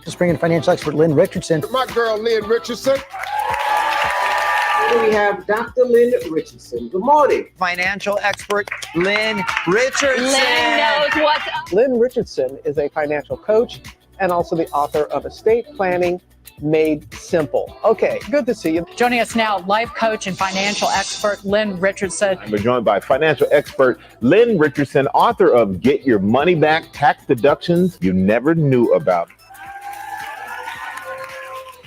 Just bring in financial expert Lynn Richardson. My girl, Lynn Richardson. Here we have Dr. Lynn Richardson. Good morning. Financial expert Lynn Richardson. Lynn knows what's up. Lynn Richardson is a financial coach and also the author of Estate Planning Made Simple. Okay, good to see you. Joining us now, life coach and financial expert Lynn Richardson. We're joined by financial expert Lynn Richardson, author of Get Your Money Back, Tax Deductions You Never Knew About.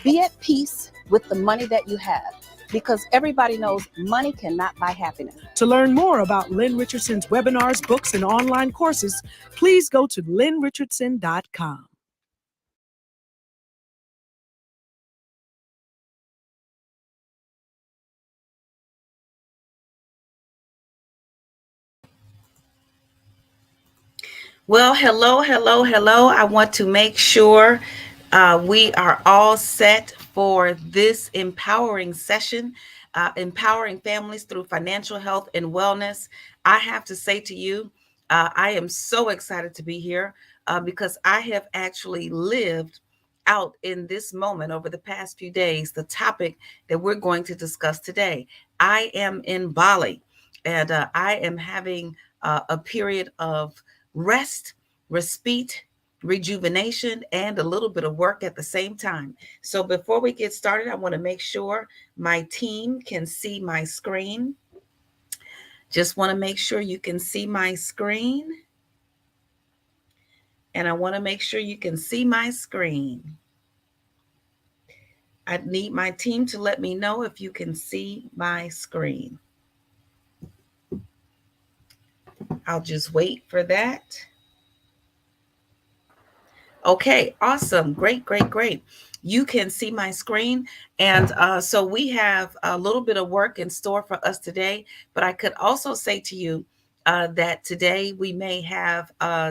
Be at peace with the money that you have, because everybody knows money cannot buy happiness. To learn more about Lynn Richardson's webinars, books, and online courses, please go to lynnrichardson.com. Well, hello. I want to make sure we are all set for this empowering session, empowering families through financial health and wellness. I have to say to you, I am so excited to be here because I have actually lived out in this moment over the past few days, the topic that we're going to discuss today. I am in Bali and I am having a period of rest, respite, rejuvenation, and a little bit of work at the same time. So before we get started, I want to make sure my team can see my screen. Just want to make sure you can see my screen. And I want to make sure you can see my screen. I need my team to let me know if you can see my screen. I'll just wait for that. Okay, awesome. Great. You can see my screen. And so we have a little bit of work in store for us today. But I could also say to you that today we may have,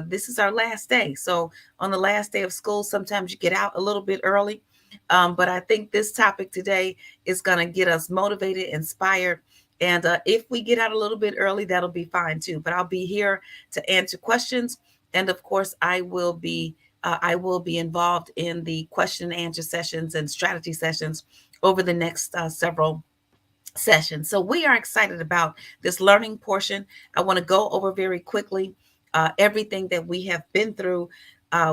this is our last day. So on the last day of school, sometimes you get out a little bit early. But I think this topic today is going to get us motivated, inspired. And if we get out a little bit early, that'll be fine too. But I'll be here to answer questions. And of course, I will be involved in the question and answer sessions and strategy sessions over the next several sessions. So we are excited about this learning portion. I want to go over very quickly everything that we have been through.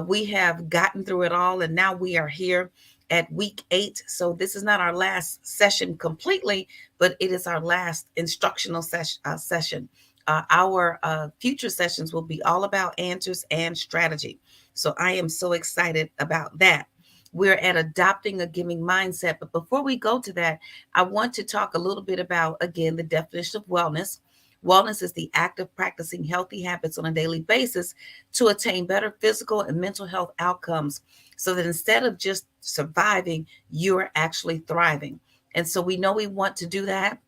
We have gotten through it all, and now we are here at week 8. So this is not our last session completely, but it is our last instructional session. Our future sessions will be all about answers and strategy. So I am so excited about that. We're at adopting a giving mindset. But before we go to that, I want to talk a little bit about, again, the definition of wellness. Wellness is the act of practicing healthy habits on a daily basis to attain better physical and mental health outcomes, so that instead of just surviving, you're actually thriving. And so we know we want to do that.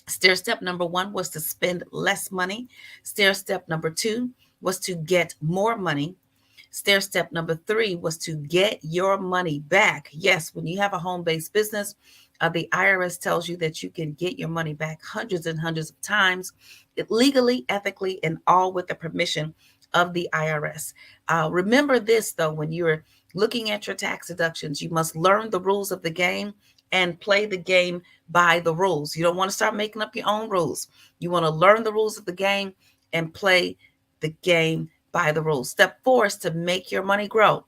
Stair step number 1 was to spend less money. Stair step number 2 was to get more money. Stair step number 3 was to get your money back. Yes, when you have a home-based business, the IRS tells you that you can get your money back hundreds and hundreds of times, legally, ethically, and all with the permission of the IRS. Remember this, though, when you're looking at your tax deductions, you must learn the rules of the game and play the game by the rules. You don't want to start making up your own rules. You want to learn the rules of the game and play the game by the rules. Step 4 is to make your money grow.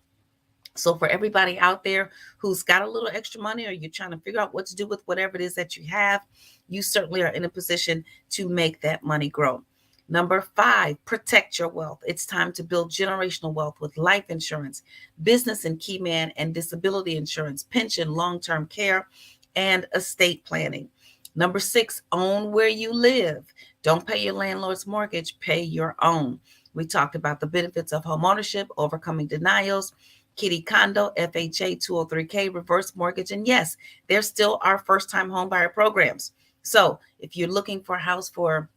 So for everybody out there who's got a little extra money, or you're trying to figure out what to do with whatever it is that you have, you certainly are in a position to make that money grow. Number 5, protect your wealth. It's time to build generational wealth with life insurance, business and key man and disability insurance, pension, long-term care, and estate planning. Number 6, own where you live. Don't pay your landlord's mortgage, pay your own. We talked about the benefits of home ownership, overcoming denials, Kitty Condo, FHA, 203K, reverse mortgage. And yes, there still are first-time home buyer programs. So if you're looking for a house for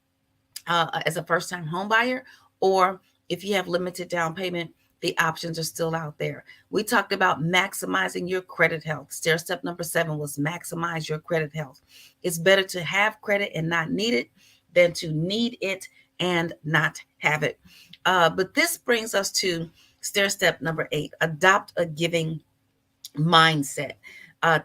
as a first-time home buyer, or if you have limited down payment, the options are still out there. We talked about maximizing your credit health. Stair step number 7 was maximize your credit health. It's better to have credit and not need it than to need it and not have it. But this brings us to stair step number 8, adopt a giving mindset.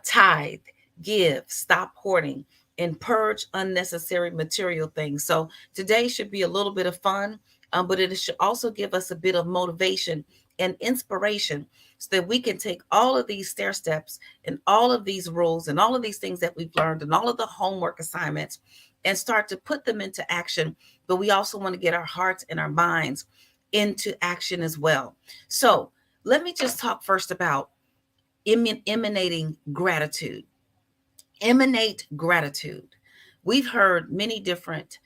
Tithe, give, stop hoarding, and purge unnecessary material things. So today should be a little bit of fun, but it should also give us a bit of motivation and inspiration so that we can take all of these stair steps and all of these rules and all of these things that we've learned and all of the homework assignments and start to put them into action. But we also want to get our hearts and our minds into action as well. So let me just talk first about emanating gratitude. Emanate gratitude. We've heard many different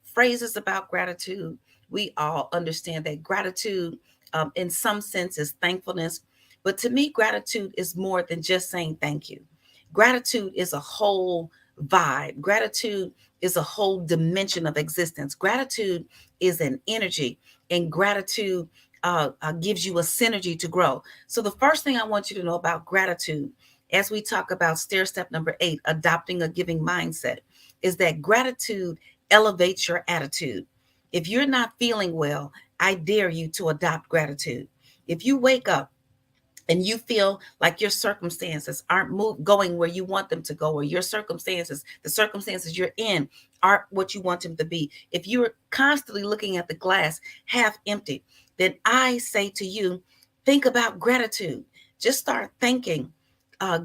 phrases about gratitude. We all understand that gratitude, in some sense, is thankfulness. But to me, gratitude is more than just saying thank you. Gratitude is a whole vibe. Gratitude is a whole dimension of existence. Gratitude is an energy, and gratitude gives you a synergy to grow. So, the first thing I want you to know about gratitude, as we talk about stair step number 8, adopting a giving mindset, is that gratitude elevates your attitude. If you're not feeling well, I dare you to adopt gratitude. If you wake up and you feel like your circumstances aren't going where you want them to go, or your circumstances, the circumstances you're in, aren't what you want them to be, if you're constantly looking at the glass half empty, then I say to you, think about gratitude. Just start thanking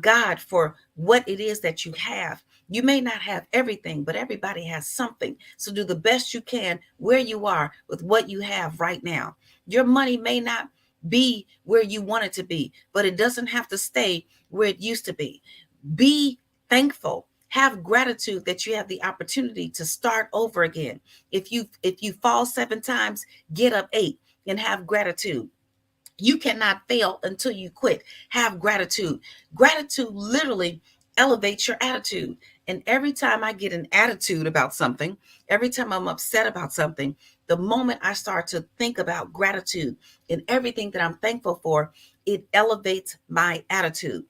God for what it is that you have. You may not have everything, but everybody has something. So do the best you can where you are with what you have right now. Your money may not be where you want it to be, but it doesn't have to stay where it used to be. Be thankful. Have gratitude that you have the opportunity to start over again. If you fall 7 times, get up 8 and have gratitude. You cannot fail until you quit. Have gratitude. Gratitude literally elevates your attitude. And every time I get an attitude about something, every time I'm upset about something, the moment I start to think about gratitude and everything that I'm thankful for, it elevates my attitude.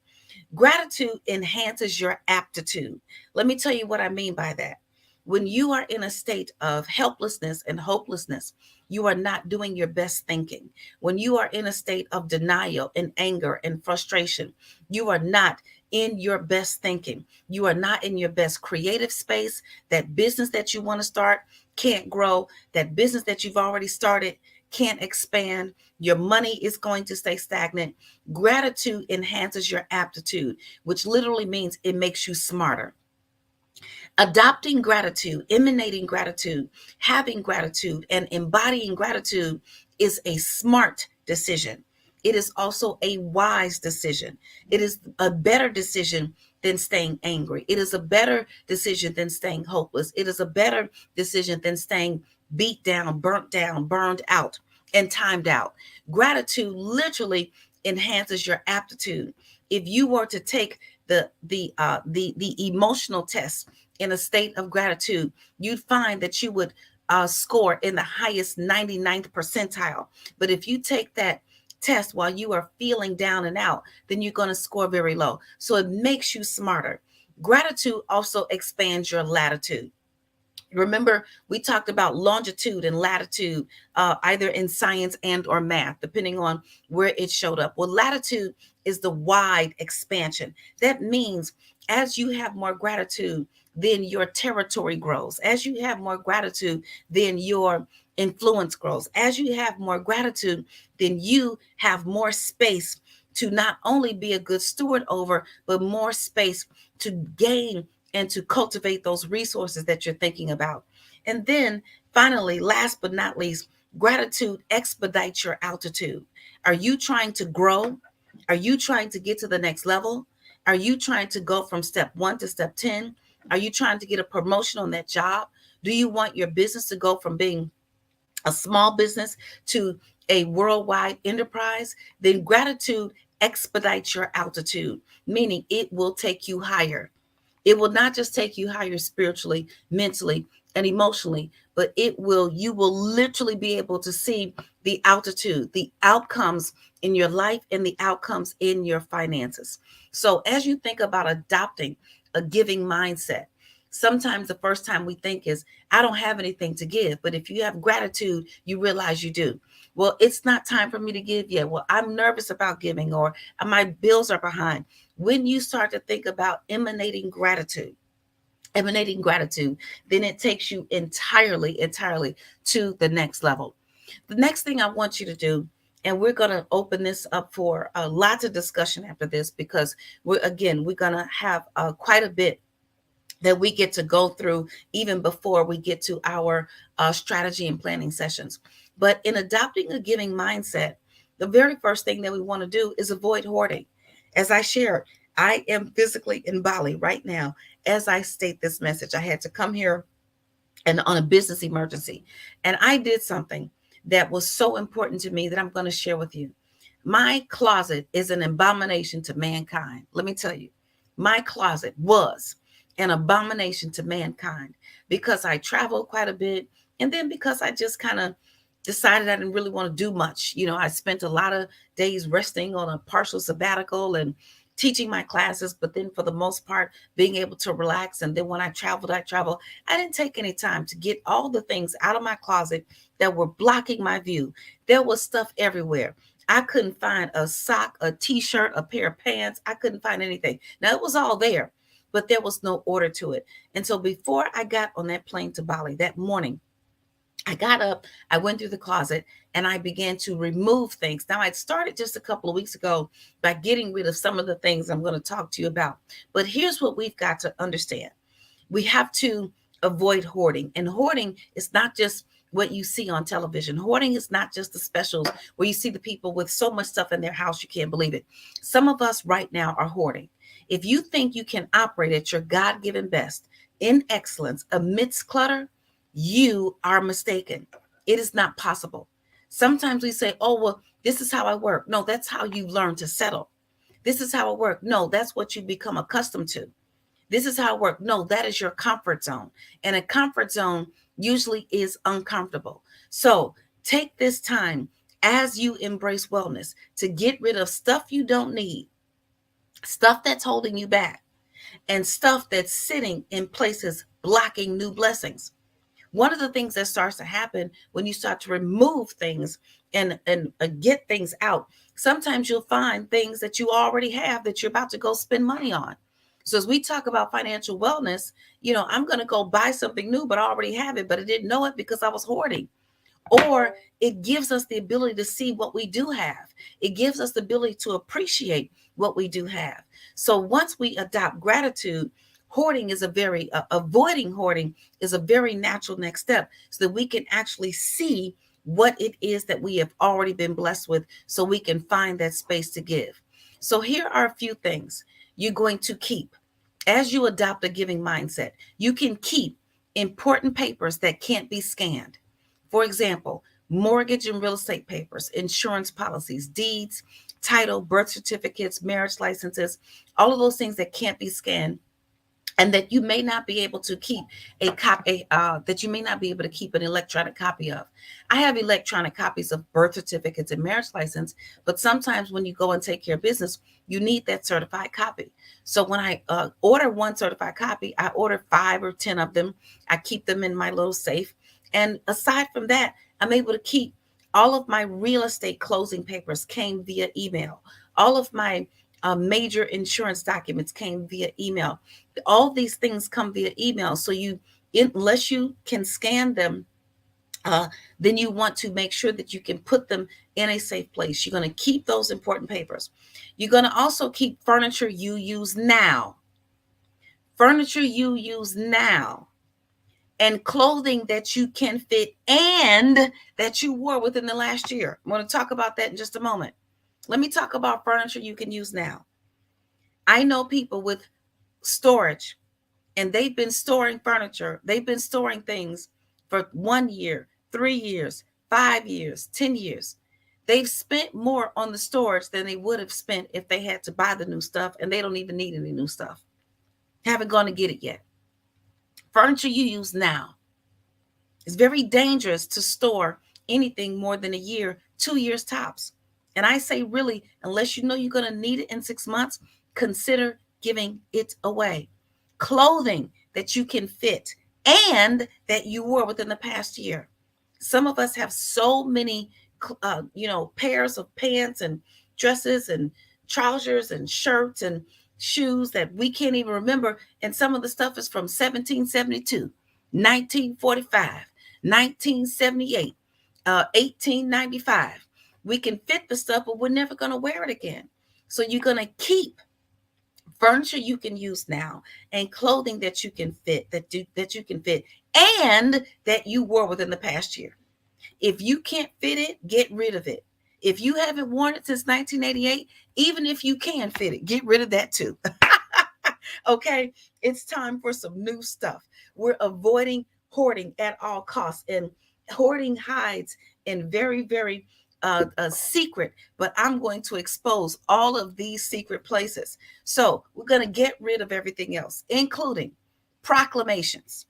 Gratitude enhances your aptitude. Let me tell you what I mean by that. When you are in a state of helplessness and hopelessness, you are not doing your best thinking. When you are in a state of denial and anger and frustration, you are not in your best thinking. You are not in your best creative space. That business that you want to start can't grow. That business that you've already started can't expand. Your money is going to stay stagnant. Gratitude enhances your aptitude, which literally means it makes you smarter. Adopting gratitude, emanating gratitude, having gratitude, and embodying gratitude is a smart decision. It is also a wise decision. It is a better decision than staying angry. It is a better decision than staying hopeless. It is a better decision than staying beat down, burned out, and timed out. Gratitude literally enhances your aptitude. If you were to take the emotional test in a state of gratitude, you'd find that you would score in the highest 99th percentile. But if you take that test while you are feeling down and out, then you're going to score very low. So it makes you smarter. Gratitude also expands your latitude. Remember, we talked about longitude and latitude, either in science and or math, depending on where it showed up. Well, latitude is the wide expansion. That means as you have more gratitude, then your territory grows. As you have more gratitude, then your influence grows. As you have more gratitude, then you have more space to not only be a good steward over, but more space to gain and to cultivate those resources that you're thinking about. And then finally, last but not least, gratitude expedites your altitude. Are you trying to grow? Are you trying to get to the next level? Are you trying to go from step 1 to step 10? Are you trying to get a promotion on that job? Do you want your business to go from being a small business to a worldwide enterprise? Then gratitude expedites your altitude, meaning it will take you higher. It will not just take you higher spiritually, mentally, and emotionally, but you will literally be able to see the altitude, the outcomes in your life and the outcomes in your finances. So as you think about adopting a giving mindset, Sometimes the first time we think is, I don't have anything to give. But if you have gratitude, you realize you do. Well, it's not time for me to give yet. Well, I'm nervous about giving, or my bills are behind. When you start to think about emanating gratitude, then it takes you entirely to the next level. The next thing I want you to do, and we're going to open this up for lots of discussion after this, because we're going to have quite a bit that we get to go through even before we get to our strategy and planning sessions. But in adopting a giving mindset, the very first thing that we want to do is avoid hoarding. As I shared, I am physically in Bali right now. As I state this message, I had to come here and on a business emergency. And I did something that was so important to me that I'm going to share with you. My closet is an abomination to mankind. Let me tell you, my closet was an abomination to mankind because I traveled quite a bit. And then because I just kind of decided I didn't really want to do much. I spent a lot of days resting on a partial sabbatical and teaching my classes, but then for the most part, being able to relax. And then when I traveled. I didn't take any time to get all the things out of my closet that were blocking my view. There was stuff everywhere. I couldn't find a sock, a t-shirt, a pair of pants. I couldn't find anything. Now it was all there, but there was no order to it. And so before I got on that plane to Bali that morning, I got up, I went through the closet, and I began to remove things. Now, I started just a couple of weeks ago by getting rid of some of the things I'm going to talk to you about. But here's what we've got to understand. We have to avoid hoarding. And hoarding is not just what you see on television. Hoarding is not just the specials where you see the people with so much stuff in their house you can't believe it. Some of us right now are hoarding. If you think you can operate at your God-given best in excellence amidst clutter, you are mistaken. It is not possible. Sometimes we say, oh, well, this is how I work. No, that's how you learn to settle. This is how I work. No, that's what you become accustomed to. This is how I work. No, that is your comfort zone. And a comfort zone usually is uncomfortable. So take this time as you embrace wellness to get rid of stuff you don't need, stuff that's holding you back, and stuff that's sitting in places blocking new blessings. One of the things that starts to happen when you start to remove things and get things out, sometimes you'll find things that you already have that you're about to go spend money on. So as we talk about financial wellness, I'm going to go buy something new, but I already have it, but I didn't know it because I was hoarding. Or it gives us the ability to see what we do have. It gives us the ability to appreciate what we do have. So once we adopt gratitude, avoiding hoarding is a very natural next step so that we can actually see what it is that we have already been blessed with so we can find that space to give. So here are a few things you're going to keep. As you adopt a giving mindset, you can keep important papers that can't be scanned. For example, mortgage and real estate papers, insurance policies, deeds, title, birth certificates, marriage licenses, all of those things that can't be scanned and that you may not be able to keep an electronic copy of. I have electronic copies of birth certificates and marriage license, but sometimes when you go and take care of business, you need that certified copy. So when I order one certified copy, I order 5 or 10 of them. I keep them in my little safe. And aside from that, I'm able to keep all of my real estate closing papers came via email. All of my major insurance documents came via email. All these things come via email. So unless you can scan them, then you want to make sure that you can put them in a safe place. You're going to keep those important papers. You're going to also keep furniture you use now. Furniture you use now. And clothing that you can fit and that you wore within the last year. I'm going to talk about that in just a moment. Let me talk about furniture you can use now. I know people with storage, and they've been storing furniture. They've been storing things for 1 year, 3 years, 5 years, 10 years. They've spent more on the storage than they would have spent if they had to buy the new stuff, and they don't even need any new stuff. Haven't gone to get it yet. Furniture you use now. It's very dangerous to store anything more than a year, 2 years tops. And I say really, unless you know you're going to need it in 6 months, consider giving it away. Clothing that you can fit and that you wore within the past year. Some of us have so many, pairs of pants and dresses and trousers and shirts and shoes that we can't even remember. And some of the stuff is from 1772, 1945, 1978, 1895. We can fit the stuff, but we're never going to wear it again. So you're going to keep furniture you can use now and clothing that you can fit, that you can fit, and that you wore within the past year. If you can't fit it, get rid of it. If you haven't worn it since 1988, even if you can fit it, get rid of that too. Okay, it's time for some new stuff. We're avoiding hoarding at all costs, and hoarding hides in very, very a secret, but I'm going to expose all of these secret places. So we're going to get rid of everything else, including proclamations.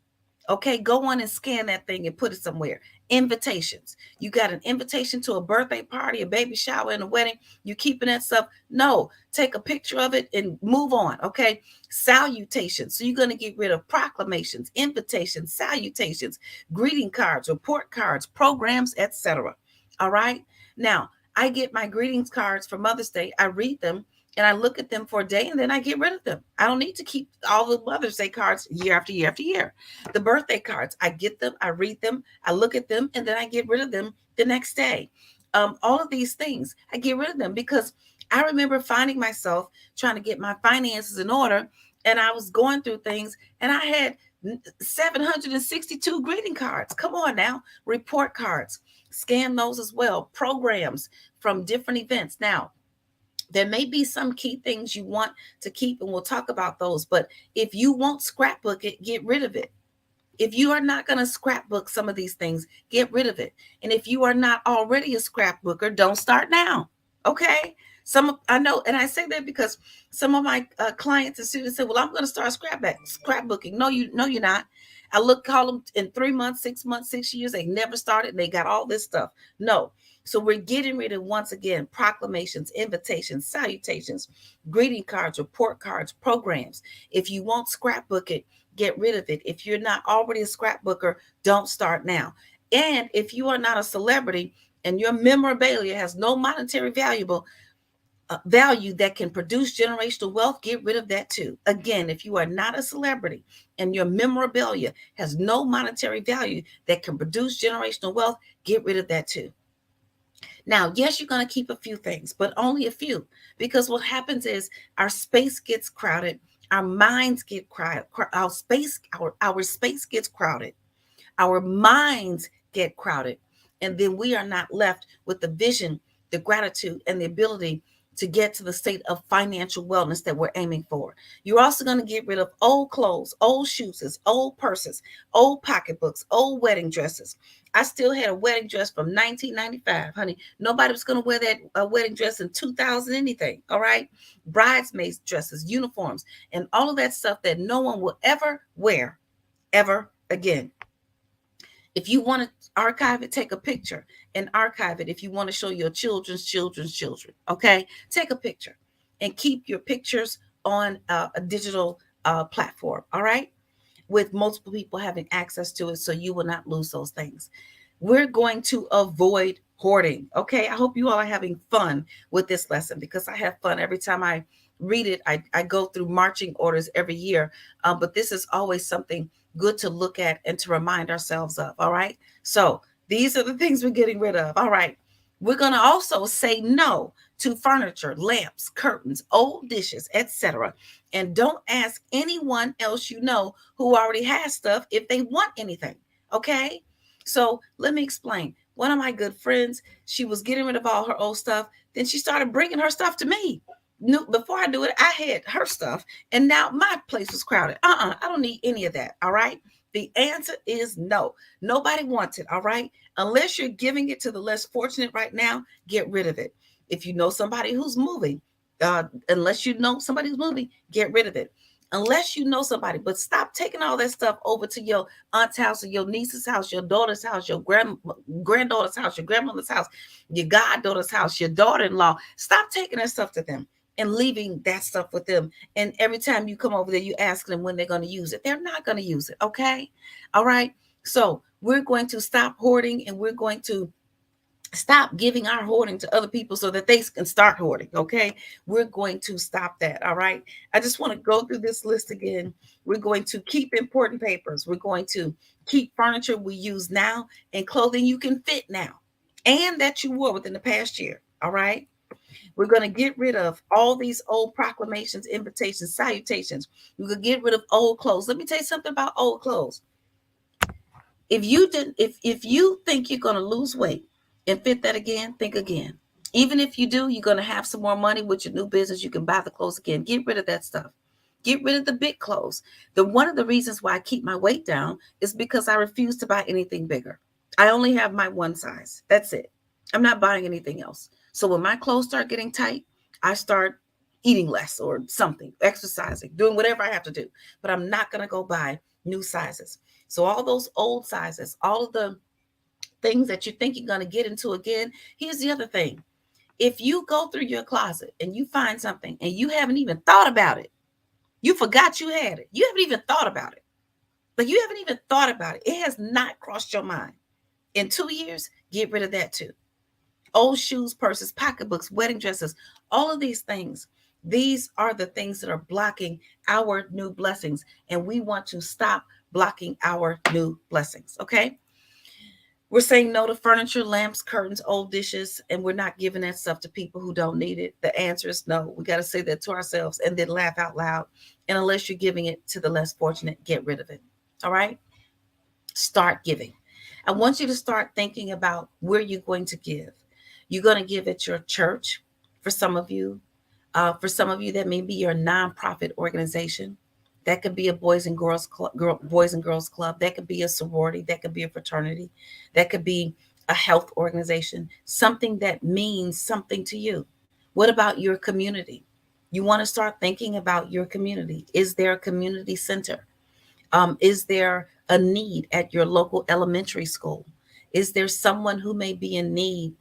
Okay, go on and scan that thing and put it somewhere. Invitations. You got an invitation to a birthday party, a baby shower, and a wedding. You keeping that stuff? No, take a picture of it and move on. Okay, salutations. So you're going to get rid of proclamations, invitations, salutations, greeting cards, report cards, programs, etc. All right. Now, I get my greetings cards for Mother's Day. I read them and I look at them for a day and then I get rid of them. I don't need to keep all the Mother's Day cards year after year after year. The birthday cards, I get them, I read them, I look at them, and then I get rid of them the next day. All of these things, I get rid of them because I remember finding myself trying to get my finances in order, and I was going through things, and I had 762 greeting cards. Come on now, report cards, scan those as well, programs from different events. Now, there may be some key things you want to keep, and we'll talk about those. But if you won't scrapbook it, get rid of it. If you are not going to scrapbook some of these things, get rid of it. And if you are not already a scrapbooker, don't start now. Okay? I know, and I say that because some of my clients and students say, "Well, I'm going to start scrapbooking." No, you're not. Call them in 3 months, 6 months, 6 years. They never started. They got all this stuff. No. So we're getting rid of, once again, proclamations, invitations, salutations, greeting cards, report cards, programs. If you won't scrapbook it, get rid of it. If you're not already a scrapbooker, don't start now. And if you are not a celebrity and your memorabilia has no monetary value that can produce generational wealth, get rid of that too. Again, if you are not a celebrity and your memorabilia has no monetary value that can produce generational wealth, get rid of that too. Now, yes, you're going to keep a few things, but only a few, because what happens is our space gets crowded, our minds get crowded, our space gets crowded, our minds get crowded, and then we are not left with the vision, the gratitude, and the ability to get to the state of financial wellness that we're aiming for. You're also going to get rid of old clothes, old shoes, old purses, old pocketbooks, old wedding dresses. I still had a wedding dress from 1995, honey. Nobody was going to wear that wedding dress in 2000 anything, all right? Bridesmaids dresses, uniforms, and all of that stuff that no one will ever wear ever again. If you want to archive it, take a picture and archive it. If you want to show your children's children, okay? Take a picture and keep your pictures on a digital platform, all right? With multiple people having access to it, so you will not lose those things. We're going to avoid hoarding, okay? I hope you all are having fun with this lesson, because I have fun every time I read it. I go through marching orders every year, but this is always something good to look at and to remind ourselves of, all right? So these are the things we're getting rid of, all right? We're going to also say no to furniture, lamps, curtains, old dishes, etc. And don't ask anyone else you know who already has stuff if they want anything, okay? So let me explain. One of my good friends, she was getting rid of all her old stuff. Then she started bringing her stuff to me. Before I do it, I had her stuff, and now my place was crowded. I don't need any of that, all right? The answer is no. Nobody wants it, all right? Unless you're giving it to the less fortunate right now, get rid of it. If you know somebody who's moving, get rid of it. Unless you know somebody, but stop taking all that stuff over to your aunt's house or your niece's house, your daughter's house, your granddaughter's house, your grandmother's house, your goddaughter's house, your daughter-in-law. Stop taking that stuff to them and leaving that stuff with them. And every time you come over there, you ask them when they're going to use it. They're not going to use it. Okay. All right. So we're going to stop hoarding, and we're going to stop giving our hoarding to other people so that they can start hoarding. Okay. We're going to stop that. All right. I just want to go through this list again. We're going to keep important papers. We're going to keep furniture we use now and clothing you can fit now and that you wore within the past year. All right. We're going to get rid of all these old proclamations, invitations, salutations. We're going to get rid of old clothes. Let me tell you something about old clothes. If you think you're going to lose weight and fit that again, think again. Even if you do, you're going to have some more money with your new business. You can buy the clothes again. Get rid of that stuff. Get rid of the big clothes. One of the reasons why I keep my weight down is because I refuse to buy anything bigger. I only have my one size. That's it. I'm not buying anything else. So when my clothes start getting tight, I start eating less or something, exercising, doing whatever I have to do. But I'm not going to go buy new sizes. So all those old sizes, all of the things that you think you're going to get into again, here's the other thing. If you go through your closet and you find something and you haven't even thought about it, you forgot you had it. You haven't even thought about it. Like you haven't even thought about it. It has not crossed your mind. In 2 years, get rid of that too. Old shoes, purses, pocketbooks, wedding dresses, all of these things. These are the things that are blocking our new blessings. And we want to stop blocking our new blessings. Okay. We're saying no to furniture, lamps, curtains, old dishes, and we're not giving that stuff to people who don't need it. The answer is no. We got to say that to ourselves and then laugh out loud. And unless you're giving it to the less fortunate, get rid of it. All right. Start giving. I want you to start thinking about where you're going to give. You're going to give at your church. For some of you, that may be your nonprofit organization. That could be a boys and girls club. That could be a sorority. That could be a fraternity. That could be a health organization. Something that means something to you. What about your community? You want to start thinking about your community. Is there a community center? Is there a need at your local elementary school? Is there someone who may be in need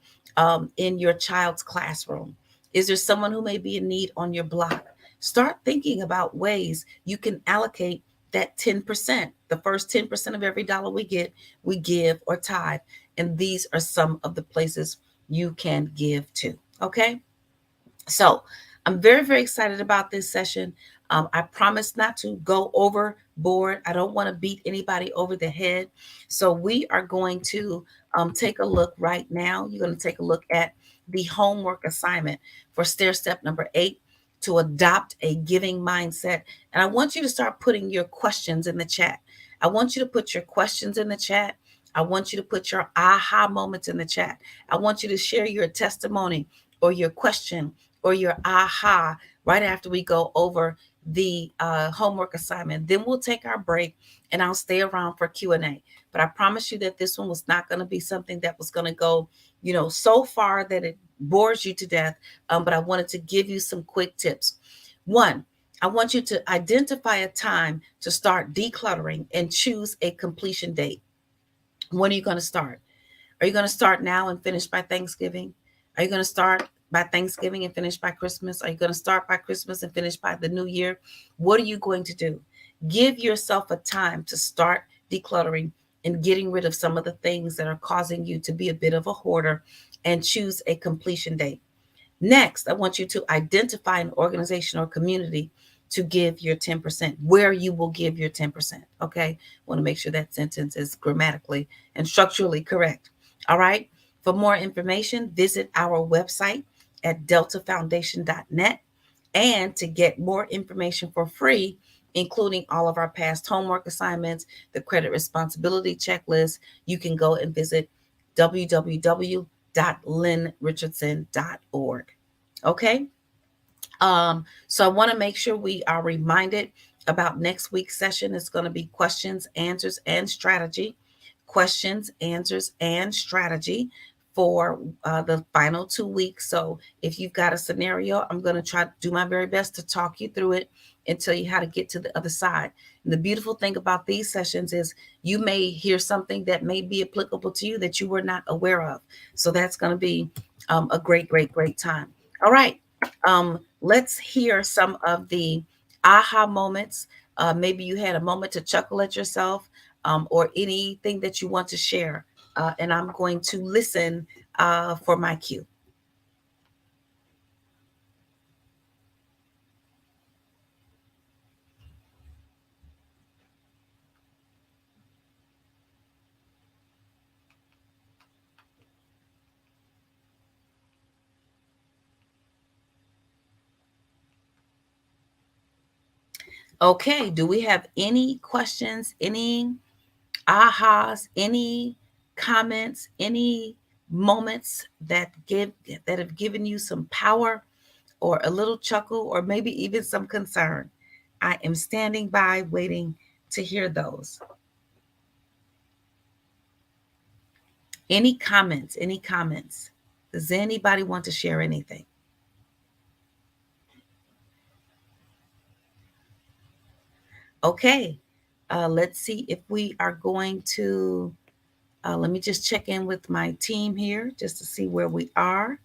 in your child's classroom? Is there someone who may be in need on your block? Start thinking about ways you can allocate that 10%. The first 10% of every dollar we get, we give or tithe. And these are some of the places you can give to. Okay. So I'm very, very excited about this session. I promise not to go overboard. I don't want to beat anybody over the head. So we are going to take a look right now. You're going to take a look at the homework assignment for stair step number 8 to adopt a giving mindset. And I want you to start putting your questions in the chat. I want you to put your questions in the chat. I want you to put your aha moments in the chat. I want you to share your testimony or your question or your aha right after we go over the homework assignment. Then we'll take our break and I'll stay around for Q&A. But I promise you that this one was not going to be something that was going to go, so far that it bores you to death. But I wanted to give you some quick tips. 1, I want you to identify a time to start decluttering and choose a completion date. When are you going to start? Are you going to start now and finish by Thanksgiving? Are you going to start by Thanksgiving and finish by Christmas? Are you going to start by Christmas and finish by the new year? What are you going to do? Give yourself a time to start decluttering and getting rid of some of the things that are causing you to be a bit of a hoarder, and choose a completion date. Next, I want you to identify an organization or community to give your 10%, where you will give your 10%. Okay. Want to make sure that sentence is grammatically and structurally correct. All right. For more information, visit our website at deltafoundation.net. And to get more information for free, including all of our past homework assignments, the credit responsibility checklist, you can go and visit www.lynnrichardson.org. Okay. So I want to make sure we are reminded about next week's session. It's going to be questions, answers, and strategy. Questions, answers, and strategy for the final 2 weeks. So if you've got a scenario, I'm going to try to do my very best to talk you through it and tell you how to get to the other side. And the beautiful thing about these sessions is you may hear something that may be applicable to you that you were not aware of. So that's going to be a great, great, great time. All right. Let's hear some of the aha moments. Maybe you had a moment to chuckle at yourself, or anything that you want to share. And I'm going to listen for my cue. Okay, do we have any questions, any ahas, any comments, any moments that have given you some power or a little chuckle or maybe even some concern? I am standing by waiting to hear those. Any comments? Any comments? Does anybody want to share anything? Okay, let's see if we are going to. Let me just check in with my team here just to see where we are.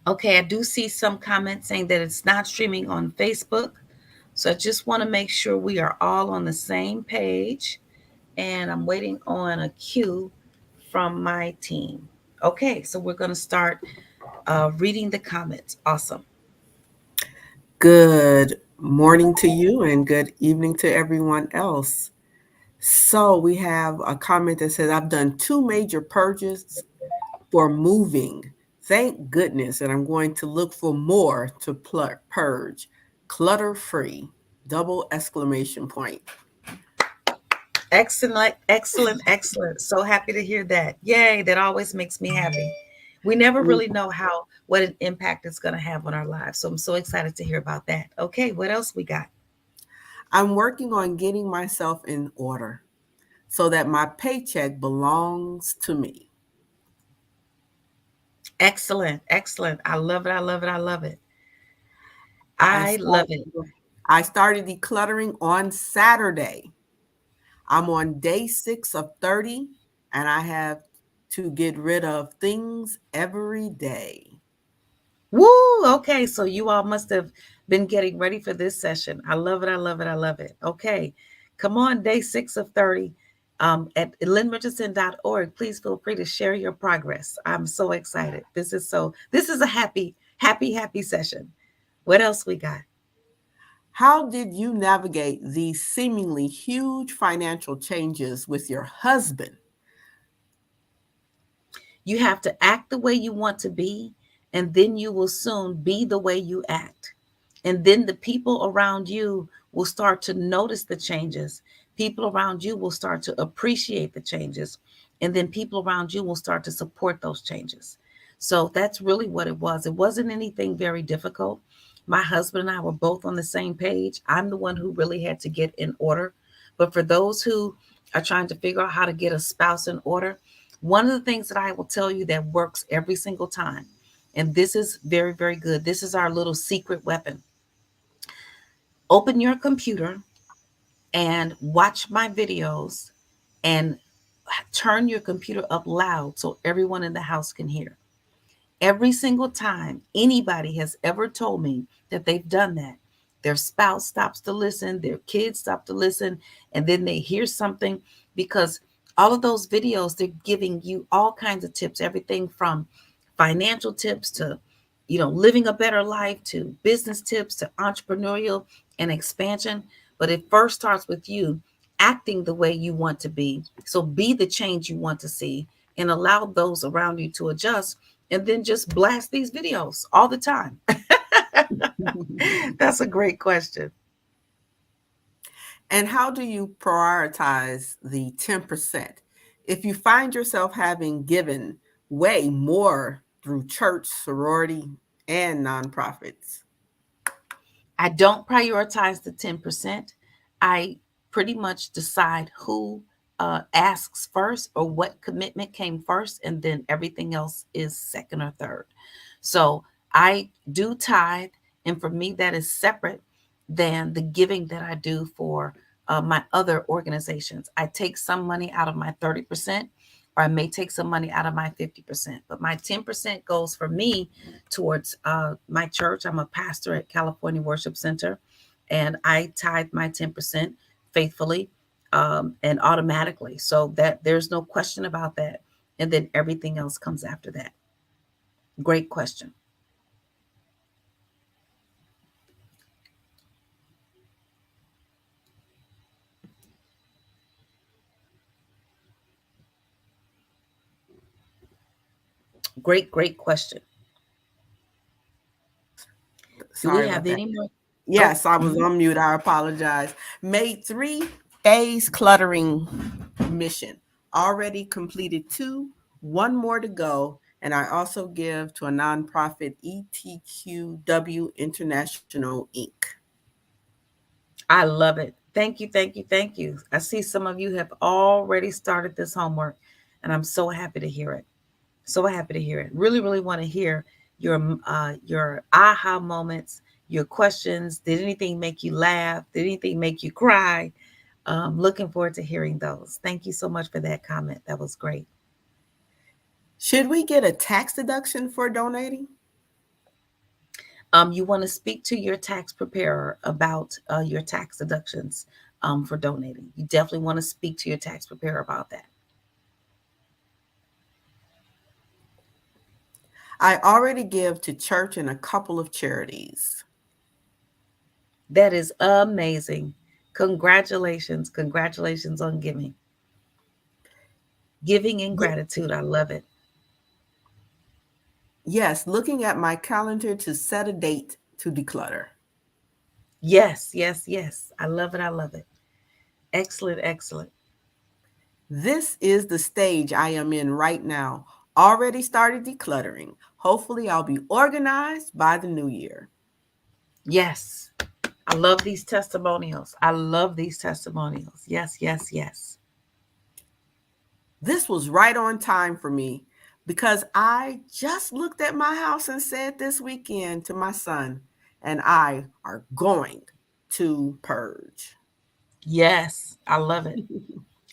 Okay, I do see some comments saying that it's not streaming on Facebook. So I just want to make sure we are all on the same page. And I'm waiting on a cue from my team. Okay, so we're going to start reading the comments. Awesome. Good morning to you and good evening to everyone else. So we have a comment that says, I've done 2 major purges for moving. Thank goodness. And I'm going to look for more to purge. Clutter free. Double exclamation point. Excellent, excellent, excellent. So happy to hear that. Yay, that always makes me happy. We never really know what an impact it's going to have on our lives. So I'm so excited to hear about that. Okay, what else we got? I'm working on getting myself in order so that my paycheck belongs to me. Excellent, excellent. I love it. I love it. I love it. I love it. I started decluttering on Saturday. I'm on day 6 of 30, and I have to get rid of things every day. Woo! Okay, so you all must have been getting ready for this session. I love it. I love it. I love it. Okay, come on, day 6 of 30 at lynnrichardson.org. Please feel free to share your progress. I'm so excited. This is a happy, happy, happy session. What else we got? How did you navigate these seemingly huge financial changes with your husband? You have to act the way you want to be, and then you will soon be the way you act. And then the people around you will start to notice the changes. People around you will start to appreciate the changes. And then people around you will start to support those changes. So that's really what it was. It wasn't anything very difficult. My husband and I were both on the same page. I'm the one who really had to get in order. But for those who are trying to figure out how to get a spouse in order, one of the things that I will tell you that works every single time, and this is very, very good. This is our little secret weapon. Open your computer and watch my videos and turn your computer up loud so everyone in the house can hear. Every single time anybody has ever told me that they've done that, their spouse stops to listen, their kids stop to listen, and then they hear something, because all of those videos, they're giving you all kinds of tips, everything from financial tips to, living a better life, to business tips, to entrepreneurial and expansion. But it first starts with you acting the way you want to be. So be the change you want to see and allow those around you to adjust, and then just blast these videos all the time. That's a great question. And how do you prioritize the 10%? If you find yourself having given way more through church, sorority, and nonprofits. I don't prioritize the 10%. I pretty much decide who asks first, or what commitment came first, and then everything else is second or third. So I do tithe, and for me, that is separate than the giving that I do for my other organizations. I take some money out of my 30%, or I may take some money out of my 50%, but my 10% goes for me towards my church. I'm a pastor at California Worship Center, and I tithe my 10% faithfully and automatically, so that there's no question about that. And then everything else comes after that. Great question. Great question. Do we Sorry have about that. any more? Yes, Oh, I was on mute. I apologize. Made 3 days cluttering mission. Already completed 2, 1 more to go. And I also give to a nonprofit, ETQW International Inc. I love it. Thank you, thank you, thank you. I see some of you have already started this homework, and I'm so happy to hear it. So happy to hear it. Really, really want to hear your aha moments, your questions. Did anything make you laugh? Did anything make you cry? Looking forward to hearing those. Thank you so much for that comment. That was great. Should we get a tax deduction for donating? You want to speak to your tax preparer about your tax deductions for donating. You definitely want to speak to your tax preparer about that. I already give to church and a couple of charities. That is amazing. Congratulations. Congratulations on giving. Giving in gratitude. I love it. Yes, looking at my calendar to set a date to declutter. Yes, yes, yes. I love it. I love it. Excellent, excellent. This is the stage I am in right now. Already started decluttering. Hopefully, I'll be organized by the new year. Yes. I love these testimonials. I love these testimonials. Yes, yes, yes. This was right on time for me because I just looked at my house and said this weekend to my son and I are going to purge. Yes. I love it.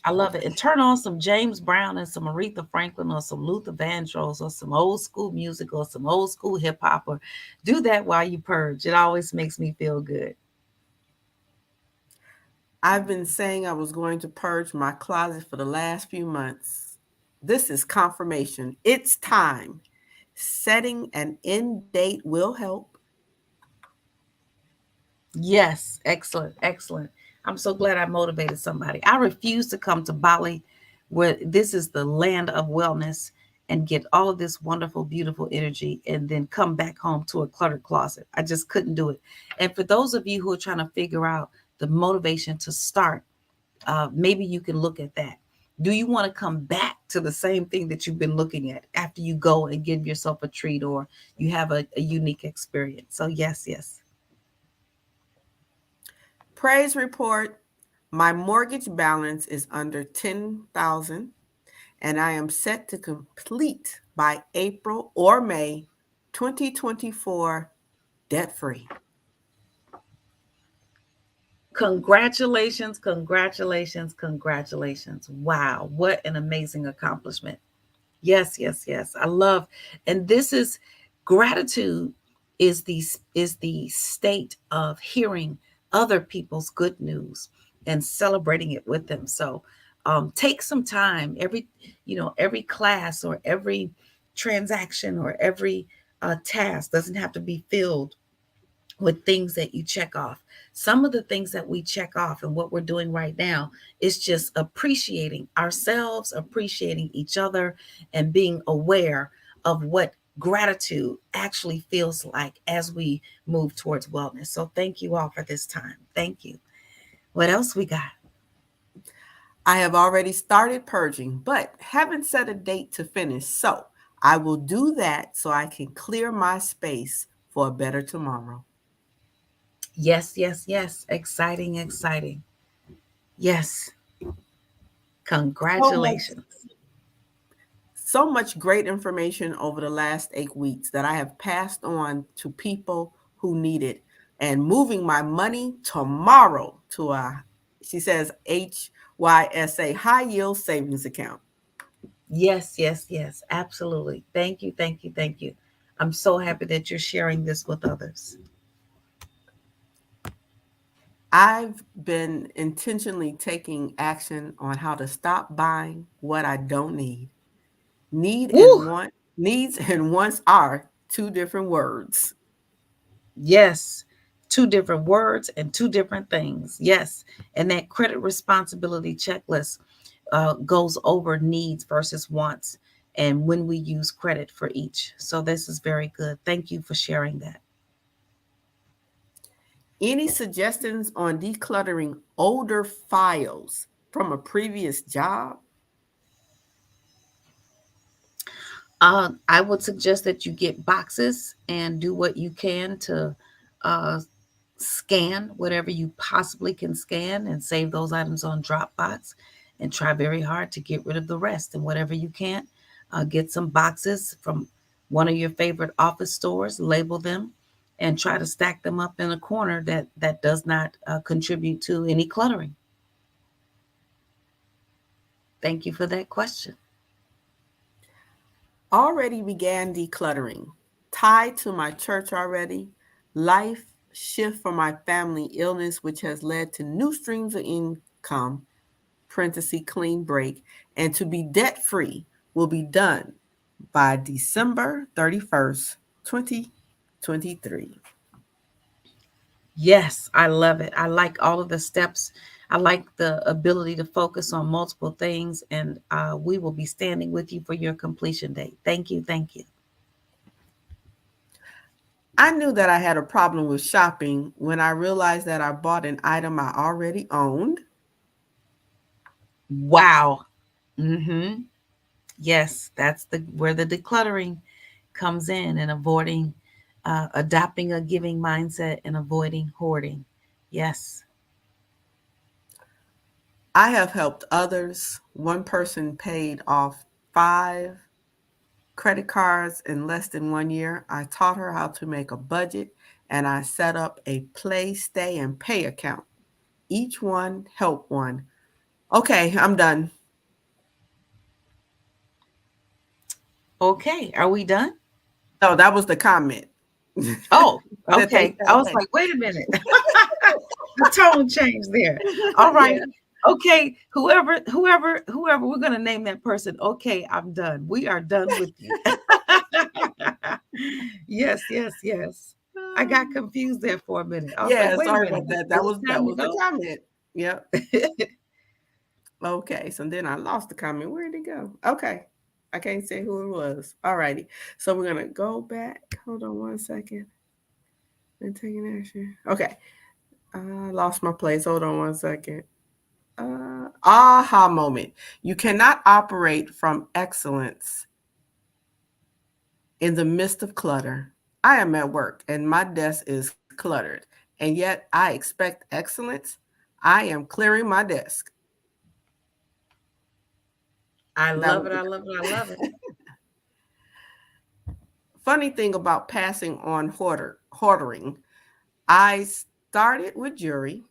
I love it. And turn on some James Brown and some Aretha Franklin or some Luther Vandross or some old school music or some old school hip hop, or do that while you purge. It always makes me feel good. I've been saying I was going to purge my closet for the last few months. This is confirmation. It's time. Setting an end date will help. Yes, excellent, excellent. I'm so glad I motivated somebody. I refuse to come to Bali, where this is the land of wellness, and get all of this wonderful, beautiful energy and then come back home to a cluttered closet. I just couldn't do it. And for those of you who are trying to figure out the motivation to start, maybe you can look at that. Do you want to come back to the same thing that you've been looking at after you go and give yourself a treat or you have a unique experience? So yes, yes. Praise report. My mortgage balance is under 10,000 and I am set to complete by April or May 2024 debt free. Congratulations, congratulations, congratulations. Wow, what an amazing accomplishment. Yes, yes, yes. I love, and this is gratitude is the state of hearing other people's good news and celebrating it with them. So take some time every class or every transaction or every task doesn't have to be filled with things that you check off. Some of the things that we check off and what we're doing right now is just appreciating ourselves, appreciating each other, and being aware of what gratitude actually feels like as we move towards wellness. So thank you all for this time. Thank you. What else we got? I have already started purging, but haven't set a date to finish. So I will do that so I can clear my space for a better tomorrow. Yes, yes, yes. Exciting, exciting. Yes. So much, Congratulations. so much great information over the last 8 weeks that I have passed on to people who need it, and moving my money tomorrow to she says, HYSA, high yield savings account. Yes, yes, yes, absolutely. Thank you, thank you, thank you. I'm so happy that you're sharing this with others. I've been intentionally taking action on how to stop buying what I don't need. Needs and wants are two different words. Yes, two different words and two different things. Yes, and that credit responsibility checklist goes over needs versus wants, and when we use credit for each. So this is very good. Thank you for sharing that. Any suggestions on decluttering older files from a previous job? I would suggest that you get boxes and do what you can to uh, scan whatever you possibly can scan and save those items on Dropbox, and try very hard to get rid of the rest. And whatever you can't, get some boxes from one of your favorite office stores, label them, and try to stack them up in a corner that does not contribute to any cluttering. Thank you for that question. Already began decluttering. Tied to my church already. Life shift for my family illness, which has led to new streams of income, parenthesis clean break, and to be debt free will be done by December 31st, 2023. Yes, I love it. I like all of the steps. I like the ability to focus on multiple things, and we will be standing with you for your completion date. Thank you. Thank you. I knew that I had a problem with shopping when I realized that I bought an item I already owned. Wow. Mm-hmm. Yes, that's where the decluttering comes in, and avoiding, adopting a giving mindset and avoiding hoarding. Yes. I have helped others. One person paid off 5 credit cards in less than 1 year. I taught her how to make a budget, and I set up a play, stay, and pay account. Each one help one. Okay, I'm done. Okay. Are we done? No, that was the comment. Oh, That they okay. I was said. like, wait a minute. The tone changed there. All right. Okay. Whoever, we're gonna name that person. Okay, I'm done. We are done with you. Yes, yes, yes. I got confused there for a minute. I was like, Yeah, wait a sorry minute. about that. That was Time to the go? comment. Yep. Okay, so then I lost the comment. Where did it go? Okay. I can't say who it was. All righty. So we're gonna go back. Hold on one second. And taking action. Okay. I lost my place. Hold on one second. Aha moment. You cannot operate from excellence in the midst of clutter. I am at work and my desk is cluttered, and yet I expect excellence. I am clearing my desk. I That love was it. the I love it. I love it. funny thing about passing on hoarding. I started with jewelry.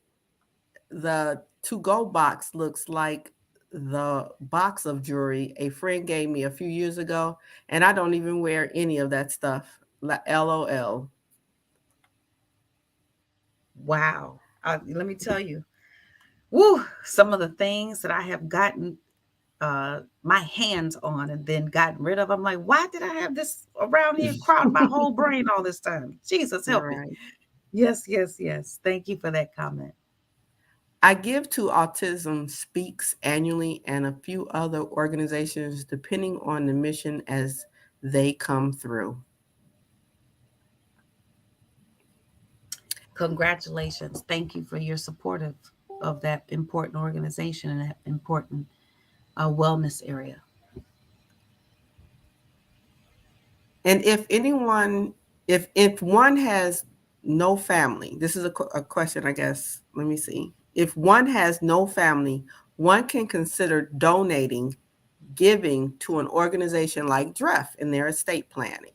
The to-go box looks like the box of jewelry a friend gave me a few years ago, and I don't even wear any of that stuff. LOL. Wow. Let me tell you. Woo, some of the things that I have gotten my hands on and then gotten rid of. I'm like, why did I have this around here crowding my whole brain all this time? Jesus, help me. Right. Yes, yes, yes. Thank you for that comment. I give to Autism Speaks annually and a few other organizations depending on the mission as they come through. Congratulations. Thank you for your support of that important organization and that important wellness area. And if one has no family, this is a question, I guess. Let me see. If one has no family, one can consider donating giving to an organization like DREF in their estate planning?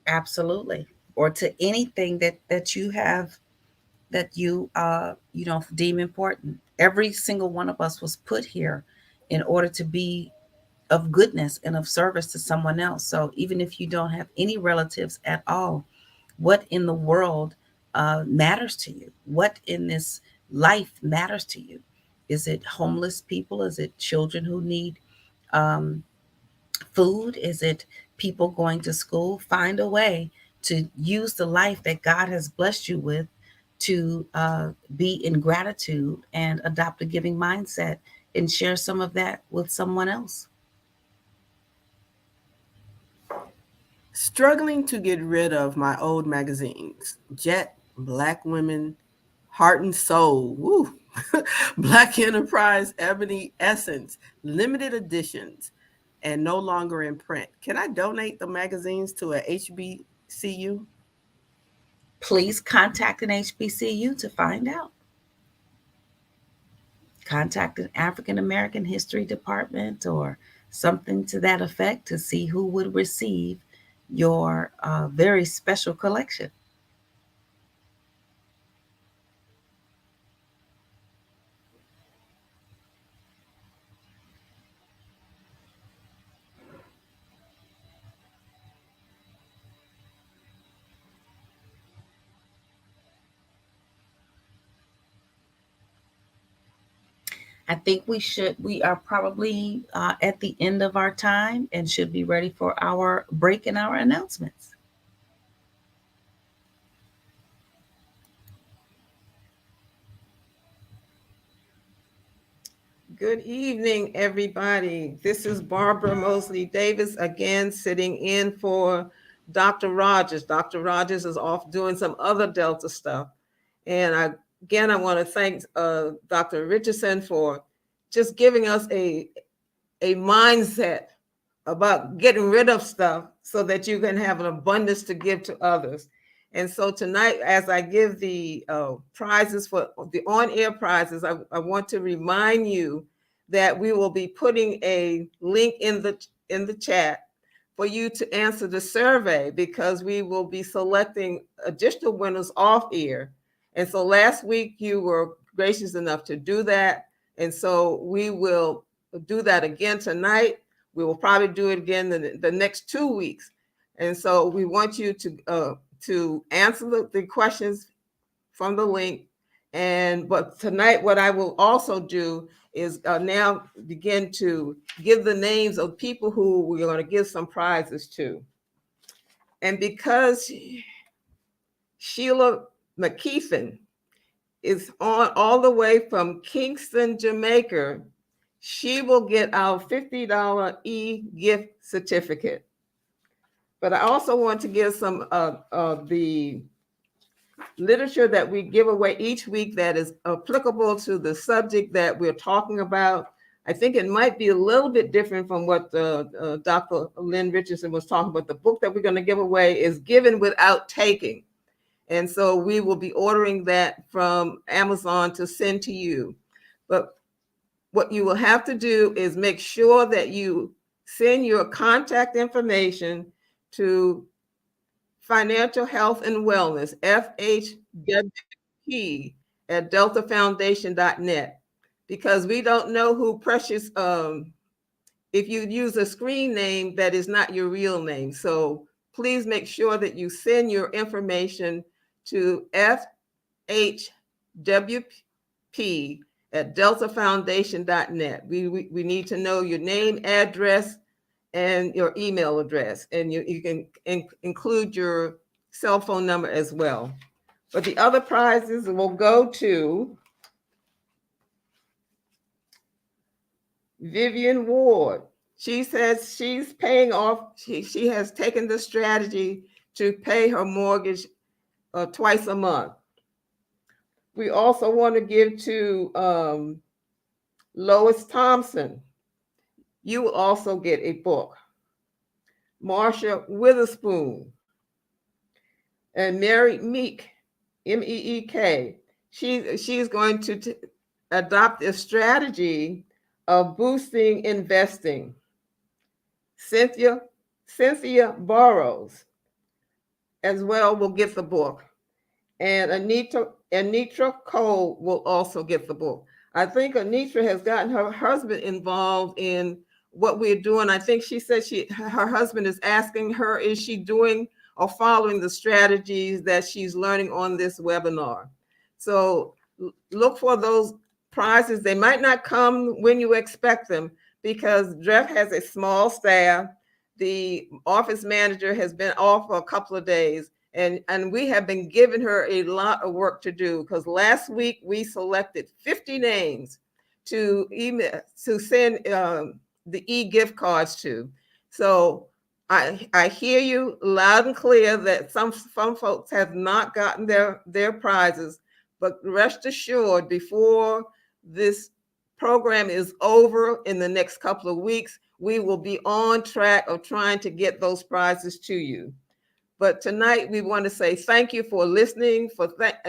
Absolutely. Or to anything that you have, that you deem important. Every single one of us was put here in order to be of goodness and of service to someone else. So even if you don't have any relatives at all, what in the world matters to you? What in this life matters to you? Is it homeless people? Is it children who need um, food? Is it people going to school? Find a way to use the life that God has blessed you with to be in gratitude and adopt a giving mindset and share some of that with someone else. Struggling to get rid of my old magazines. Jet, Black Women, Heart and Soul, woo. Black Enterprise, Ebony Essence, limited editions, and no longer in print. Can I donate the magazines to a HBCU? Please contact an HBCU to find out. Contact an African American History Department or something to that effect to see who would receive your very special collection. I think we are probably at the end of our time and should be ready for our break and our announcements. Good evening, everybody. This is Barbara Mosley Davis again, sitting in for Dr. Rogers. Dr. Rogers is off doing some other Delta stuff. And I want to thank Dr. Richardson for just giving us a mindset about getting rid of stuff so that you can have an abundance to give to others. And so tonight, as I give the prizes for the on-air prizes, I want to remind you that we will be putting a link in the chat for you to answer the survey, because we will be selecting additional winners off air. And so last week you were gracious enough to do that. And so we will do that again tonight. We will probably do it again the next 2 weeks. And so we want you to answer the questions from the link. But tonight, what I will also do is now begin to give the names of people who we're going to give some prizes to. And because Sheila McKeithen is on all the way from Kingston, Jamaica, she will get our $50 e-gift certificate. But I also want to give some of the literature that we give away each week that is applicable to the subject that we're talking about. I think it might be a little bit different from what Dr. Lynn Richardson was talking about. The book that we're going to give away is Given Without Taking. And so we will be ordering that from Amazon to send to you. But what you will have to do is make sure that you send your contact information to Financial Health and Wellness, FHWP, at deltafoundation.net, because we don't know who Precious, if you use a screen name that is not your real name. So please make sure that you send your information to FHWP at deltafoundation.net. We need to know your name, address, and your email address, and you can include your cell phone number as well. But the other prizes will go to Vivian Ward. She says she's paying off, she has taken the strategy to pay her mortgage twice a month. We also want to give to Lois Thompson. You will also get a book. Marsha Witherspoon and Mary Meek, Meek. She's going to adopt a strategy of boosting investing. Cynthia Burrows as well will get the book. And Anitra Cole will also get the book. I think Anitra has gotten her husband involved in what we're doing. I think she said her husband is asking her, is she doing or following the strategies that she's learning on this webinar? So look for those prizes. They might not come when you expect them because DREF has a small staff. The office manager has been off for a couple of days. And we have been giving her a lot of work to do because last week we selected 50 names to email to send the e-gift cards to. So I hear you loud and clear that some folks have not gotten their prizes, but rest assured, before this program is over in the next couple of weeks, we will be on track of trying to get those prizes to you. But tonight we want to say thank you for listening. But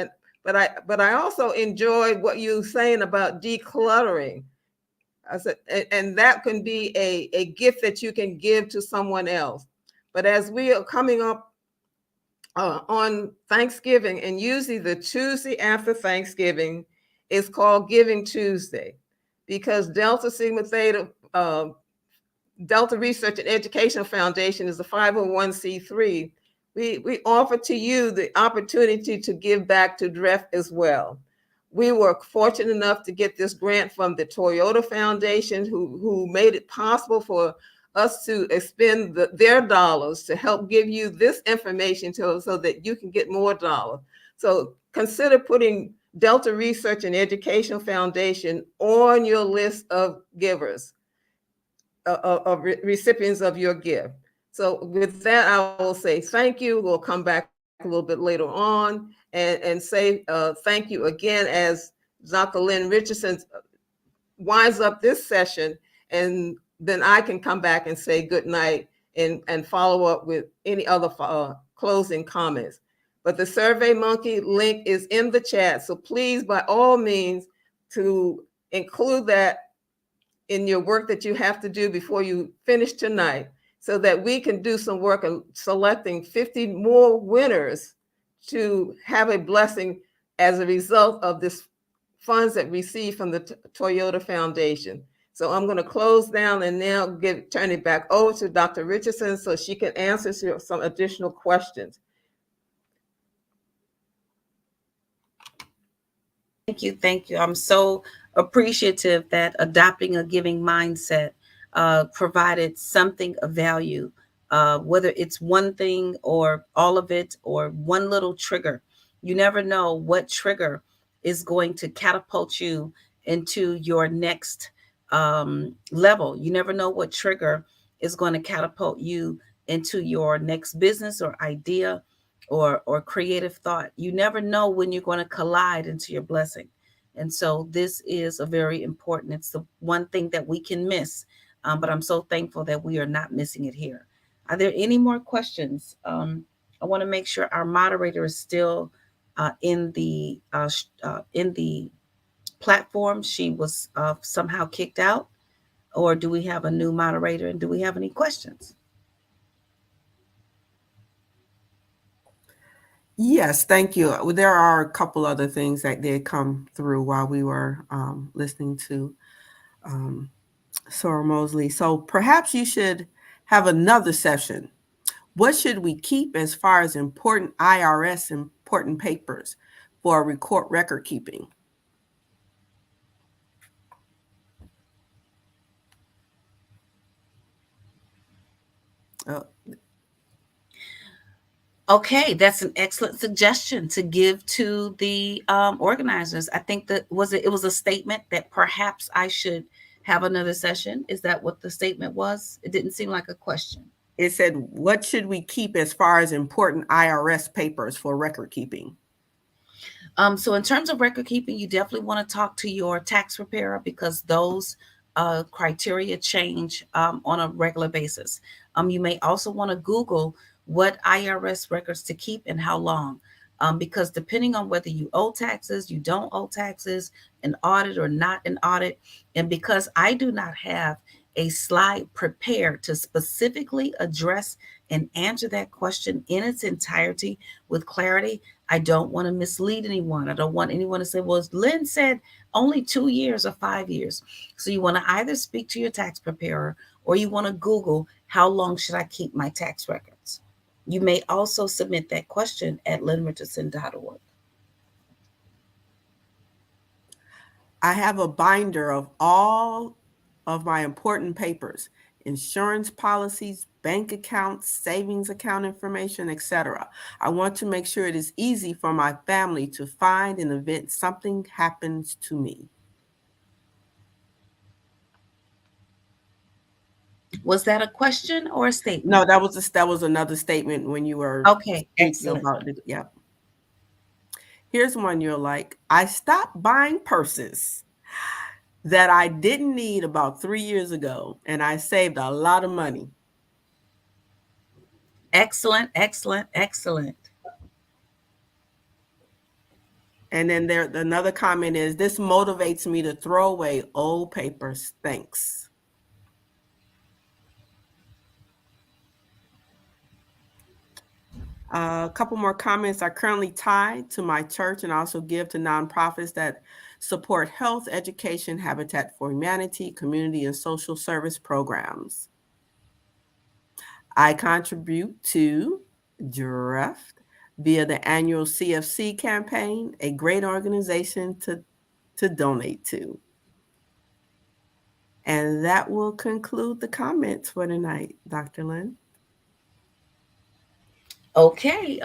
I also enjoyed what you were saying about decluttering. I said, and that can be a gift that you can give to someone else. But as we are coming up on Thanksgiving, and usually the Tuesday after Thanksgiving is called Giving Tuesday, because Delta Sigma Theta Delta Research and Educational Foundation is a 501c3. We offer to you the opportunity to give back to DREF as well. We were fortunate enough to get this grant from the Toyota Foundation, who made it possible for us to expend their dollars to help give you this information so that you can get more dollars. So consider putting Delta Research and Educational Foundation on your list of givers, of recipients of your gift. So with that, I will say thank you. We'll come back a little bit later on and say thank you again as Dr. Lynn Richardson winds up this session, and then I can come back and say good night and follow up with any other closing comments. But the SurveyMonkey link is in the chat, so please, by all means, to include that in your work that you have to do before you finish tonight, so that we can do some work on selecting 50 more winners to have a blessing as a result of this funds that received from the Toyota Foundation. So I'm going to close down and now turn it back over to Dr. Richardson so she can answer some additional questions. Thank you. I'm so appreciative that adopting a giving mindset provided something of value, whether it's one thing or all of it or one little trigger. You never know what trigger is going to catapult you into your next level. You never know what trigger is going to catapult you into your next business or idea or creative thought. You never know when you're going to collide into your blessing. And so this is a very important, it's the one thing that we can miss. But I'm so thankful that we are not missing it here. Are there any more questions? I want to make sure our moderator is still in the platform. She was somehow kicked out, or do we have a new moderator? And do we have any questions? Yes, thank you. There are a couple other things that did come through while we were listening to Sora Mosley. So perhaps you should have another session. What should we keep as far as important IRS important papers for record keeping? Okay, that's an excellent suggestion to give to the organizers. I think that it was a statement that perhaps I should have another session. Is that what the statement was? It didn't seem like a question. It said, what should we keep as far as important IRS papers for record keeping? So in terms of record keeping, you definitely want to talk to your tax preparer because those criteria change on a regular basis. You may also want to Google what IRS records to keep and how long. because depending on whether you owe taxes, you don't owe taxes, an audit or not an audit, and because I do not have a slide prepared to specifically address and answer that question in its entirety with clarity, I don't want to mislead anyone. I don't want anyone to say, well, Lynn said only 2 years or 5 years. So you want to either speak to your tax preparer or you want to Google, how long should I keep my tax records? You may also submit that question at lynnrichardson.org. I have a binder of all of my important papers, insurance policies, bank accounts, savings account information, etc. I want to make sure it is easy for my family to find in the event something happens to me. Was that a question or a statement? No, that was another statement when you were okay. Excellent. About it. Yeah. Here's one you're like, I stopped buying purses that I didn't need about 3 years ago, and I saved a lot of money. Excellent, excellent, excellent. And then there, another comment is, this motivates me to throw away old papers. Thanks. A couple more comments. Are currently tied to my church and also give to nonprofits that support health, education, Habitat for Humanity, community, and social service programs. I contribute to Draft via the annual CFC campaign, a great organization to donate to. And that will conclude the comments for tonight, Dr. Lynn. Okay.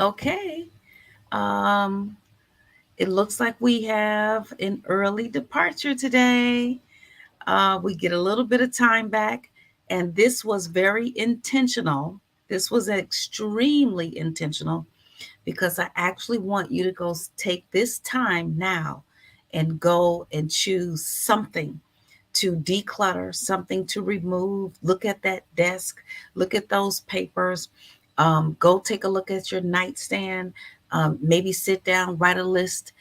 It looks like we have an early departure today. We get a little bit of time back, and this was very intentional. This was extremely intentional because I actually want you to go take this time now and go and choose something to declutter, something to remove. Look at that desk, look at those papers. Go take a look at your nightstand. Maybe sit down, write a list,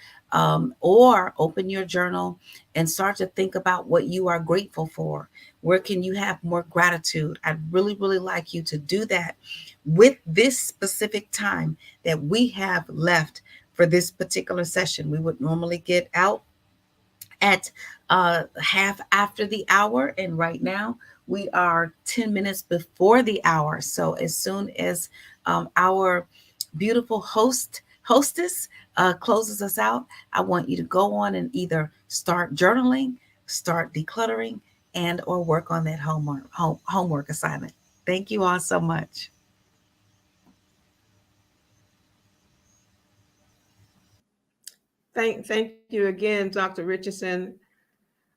or open your journal and start to think about what you are grateful for. Where can you have more gratitude? I'd really, really like you to do that with this specific time that we have left for this particular session. We would normally get out at half after the hour, and right now we are 10 minutes before the hour. So as soon as our beautiful hostess closes us out, I want you to go on and either start journaling, start decluttering, and or work on that homework assignment. Thank you all so much. Thank you again, Dr. Richardson.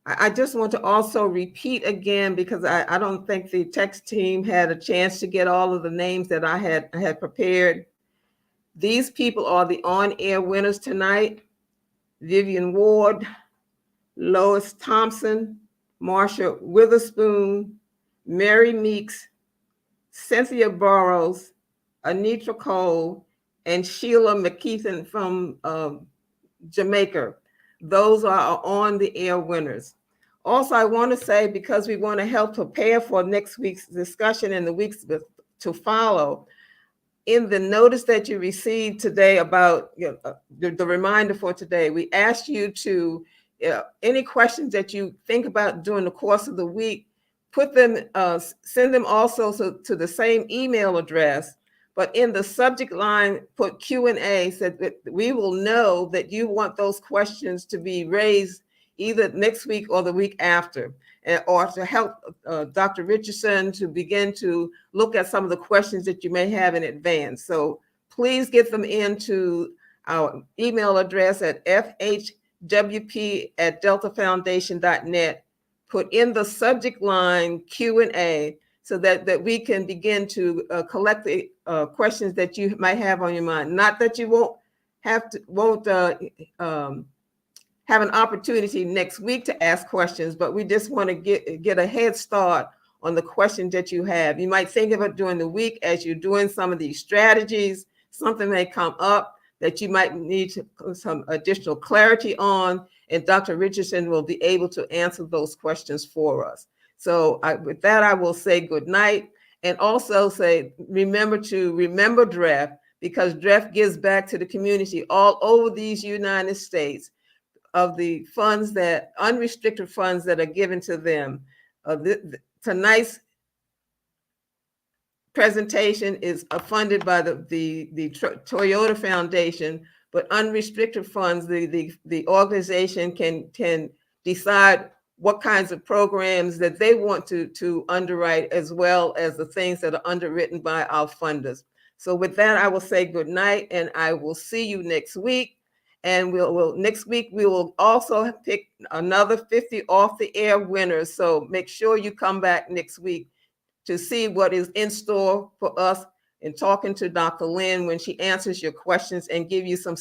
I just want to also repeat again, because I don't think the text team had a chance to get all of the names that I had prepared. These people are the on-air winners tonight: Vivian Ward, Lois Thompson, Marsha Witherspoon, Mary Meeks, Cynthia Burrows, Anitra Cole, and Sheila McKeithen from Jamaica. Those are our on the air winners. Also, I want to say, because we want to help prepare for next week's discussion and the weeks to follow, in the notice that you received today about the reminder for today, we asked you to, any questions that you think about during the course of the week, put them, send them also to the same email address, but in the subject line, put Q&A, so that we will know that you want those questions to be raised either next week or the week after, or to help Dr. Richardson to begin to look at some of the questions that you may have in advance. So please get them into our email address at fhwp@deltafoundation.net. Put in the subject line Q&A, so that we can begin to collect the questions that you might have on your mind. Not that you won't have an opportunity next week to ask questions, but we just want to get a head start on the questions that you have. You might think of it during the week as you're doing some of these strategies. Something may come up that you might need some additional clarity on, and Dr. Richardson will be able to answer those questions for us. So with that, I will say good night, and also say, remember DREF, because DREF gives back to the community all over these United States of the funds that, unrestricted funds that are given to them. Tonight's presentation is funded by the Toyota Foundation, but unrestricted funds, the organization can decide what kinds of programs that they want to underwrite, as well as the things that are underwritten by our funders. So with that, I will say good night, and I will see you next week. And next week, we will also pick another 50 off the air winners. So make sure you come back next week to see what is in store for us, in talking to Dr. Lynn when she answers your questions and give you some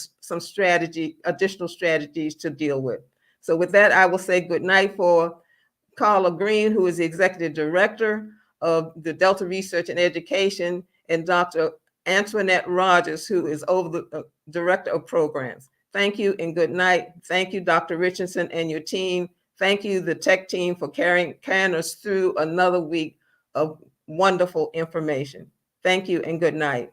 additional strategies to deal with. So with that, I will say good night for Carla Green, who is the Executive Director of the Delta Research and Education, and Dr. Antoinette Rogers, who is over the Director of Programs. Thank you and good night. Thank you, Dr. Richardson and your team. Thank you, the tech team, for carrying us through another week of wonderful information. Thank you and good night.